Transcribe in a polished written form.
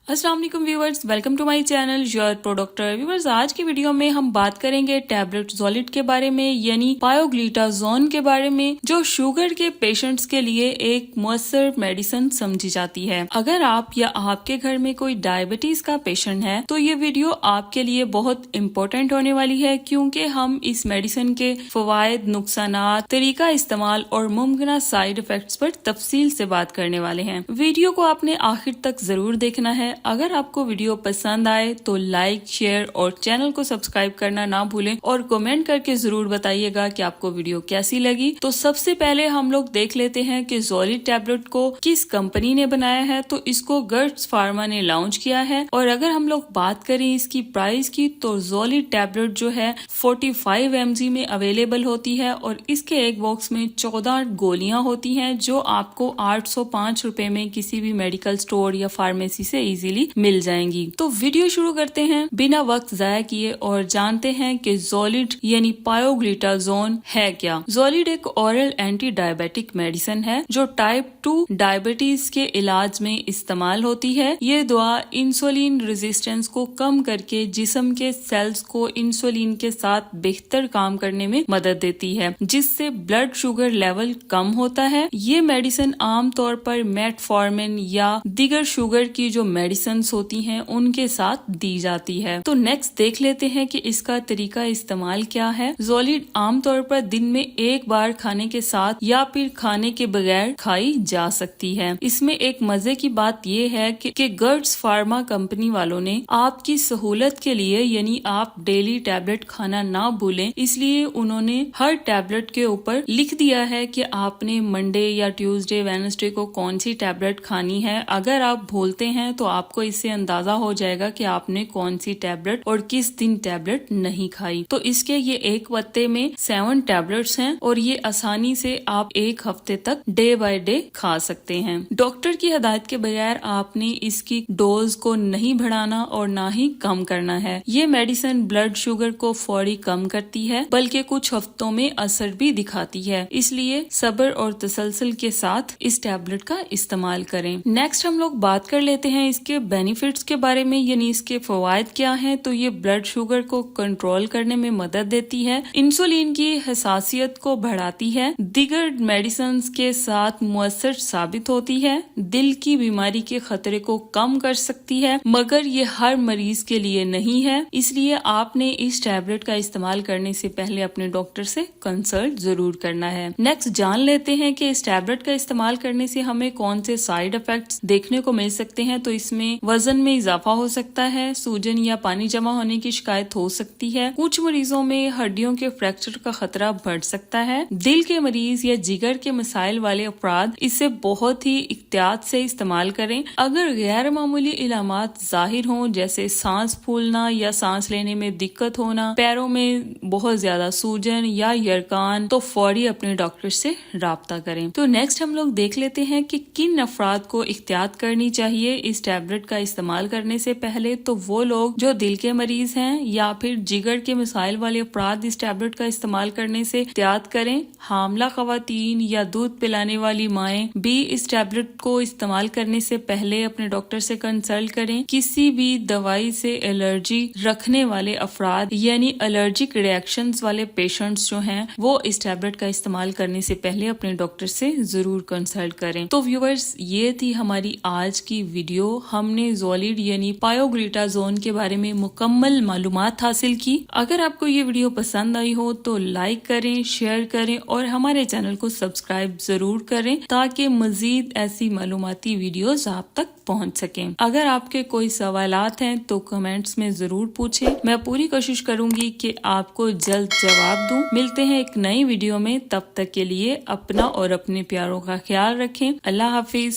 अस्सलाम वालेकुम viewers, welcome to my channel your pro doctor. Viewers, आज की वीडियो में हम बात करेंगे टैबलेट ज़ोलिड के बारे में, यानी पायोग्लिटाज़ोन के बारे में, जो शुगर के पेशेंट्स के लिए एक मुअस्सर मेडिसिन समझी जाती है। अगर आप या आपके घर में कोई डायबिटीज का पेशेंट है तो ये वीडियो आपके लिए बहुत इम्पोर्टेंट होने वाली है, क्योंकि हम इस मेडिसिन के फवायद, नुकसानात, तरीका इस्तेमाल और मुमकिन साइड इफेक्ट्स पर तफसील से बात करने वाले हैं। वीडियो को आपने आखिर तक जरूर देखना है। अगर आपको वीडियो पसंद आए तो लाइक, शेयर और चैनल को सब्सक्राइब करना ना भूलें और कमेंट करके जरूर बताइएगा कि आपको वीडियो कैसी लगी। तो सबसे पहले हम लोग देख लेते हैं कि ज़ोलिड टैबलेट को किस कंपनी ने बनाया है। तो इसको गर्ट्स फार्मा ने लॉन्च किया है। और अगर हम लोग बात करें इसकी प्राइस की, तो ज़ोलिड टैबलेट जो है 45 mg में अवेलेबल होती है और इसके एक बॉक्स में 14 गोलियां होती हैं, जो आपको 805 रुपए में किसी भी मेडिकल स्टोर या फार्मेसी से इजीली मिल जाएंगी। तो वीडियो शुरू करते हैं बिना वक्त जाया किए और जानते हैं कि ज़ोलिड यानी पायोग्लिटाज़ोन है क्या। ज़ोलिड एक ओरल एंटी डायबिटिक मेडिसिन है जो टाइप 2 डायबिटीज के इलाज में इस्तेमाल होती है। ये दवा इंसुलिन रेजिस्टेंस को कम करके जिस्म के सेल्स को इंसुलिन के साथ बेहतर काम करने में मदद देती है, जिससे ब्लड शुगर लेवल कम होता है। ये मेडिसिन आम तौर पर मेटफॉर्मिन या दीगर शुगर की जो मेडिसिन होती हैं उनके साथ दी जाती है। तो नेक्स्ट देख लेते हैं कि इसका तरीका इस्तेमाल क्या है। ज़ोलिड आमतौर पर दिन में एक बार खाने के साथ या फिर खाने के बगैर खाई जा सकती है। इसमें एक मजे की बात ये है कि गर्ट्स फार्मा कंपनी वालों ने आपकी सहूलत के लिए, यानी आप डेली टैबलेट खाना ना भूलें, इसलिए उन्होंने हर टैबलेट के ऊपर लिख दिया है कि आपने मंडे या ट्यूसडे, वेडनेसडे को कौन सी टैबलेट खानी है। अगर आप भूलते हैं तो आपको इससे अंदाजा हो जाएगा कि आपने कौन सी टैबलेट और किस दिन टैबलेट नहीं खाई। तो इसके ये एक पत्ते में 7 टैबलेट्स हैं और ये आसानी से आप एक हफ्ते तक डे बाय डे खा सकते हैं। डॉक्टर की हिदायत के बगैर आपने इसकी डोज को नहीं बढ़ाना और ना ही कम करना है। ये मेडिसिन ब्लड शुगर को फौरी कम करती है, बल्कि कुछ हफ्तों में असर भी दिखाती है। इसलिए सब्र और तसलसल के साथ इस टैबलेट का इस्तेमाल करें। नेक्स्ट हम लोग बात कर लेते हैं इसके बेनिफिट्स के बारे में, यानी इसके फवायद क्या हैं। तो ये ब्लड शुगर को कंट्रोल करने में मदद देती है, इंसुलिन की हसासियत को बढ़ाती है, दीगर मेडिसिन के साथ मुअस्सर साबित होती है, दिल की बीमारी के खतरे को कम कर सकती है, मगर ये हर मरीज के लिए नहीं है। इसलिए आपने इस टैबलेट का इस्तेमाल करने से पहले अपने डॉक्टर से कंसल्ट जरूर करना है। नेक्स्ट जान लेते हैं कि इस टैबलेट का इस्तेमाल करने से हमें कौन से साइड इफेक्ट्स देखने को मिल सकते हैं। तो इसमें वजन में इजाफा हो सकता है, सूजन या पानी जमा होने की शिकायत हो सकती है, कुछ मरीजों में हड्डियों के फ्रैक्चर का खतरा बढ़ सकता है, दिल के मरीज या जिगर के मसाइल वाले अफराद इसे बहुत ही एहतियात से इस्तेमाल करें। अगर गैर मामूली इलामात जाहिर हों, जैसे सांस फूलना या सांस लेने में दिक्कत होना, पैरों में बहुत ज्यादा सूजन या यरकान, तो फौरी अपने डॉक्टर से राब्ता करें। तो नेक्स्ट हम लोग देख लेते हैं कि किन अफराद को एहतियात करनी चाहिए इस टैबलेट का इस्तेमाल करने से पहले। तो वो लोग जो दिल के मरीज हैं या फिर जिगर के मसाइल वाले अफराद इस टैबलेट का इस्तेमाल करने से एहतियात करें। हामला खवातीन या दूध पिलाने वाली माएं भी इस टैबलेट को इस्तेमाल करने से पहले अपने डॉक्टर से कंसल्ट करें। किसी भी दवाई से एलर्जी रखने वाले अफराद, यानी एलर्जिक रिएक्शंस वाले पेशेंट्स जो हैं, वो इस टैबलेट का इस्तेमाल करने से पहले अपने डॉक्टर से जरूर कंसल्ट करें। तो व्यूअर्स, ये थी हमारी आज की वीडियो। हमने ज़ोलिड यानी पायोग्लिटाज़ोन के बारे में मुकम्मल मालूमात हासिल की। अगर आपको ये वीडियो पसंद आई हो तो लाइक करें, शेयर करें और हमारे चैनल को सब्सक्राइब जरूर करें, ताकि मजीद ऐसी मालूमाती वीडियोस आप तक पहुंच सकें। अगर आपके कोई सवालात हैं तो कमेंट्स में जरूर पूछें। मैं पूरी कोशिश करूंगी कि आपको जल्द जवाब दूं। मिलते हैं एक नई वीडियो में, तब तक के लिए अपना और अपने प्यारों का ख्याल रखें। अल्लाह हाफिज।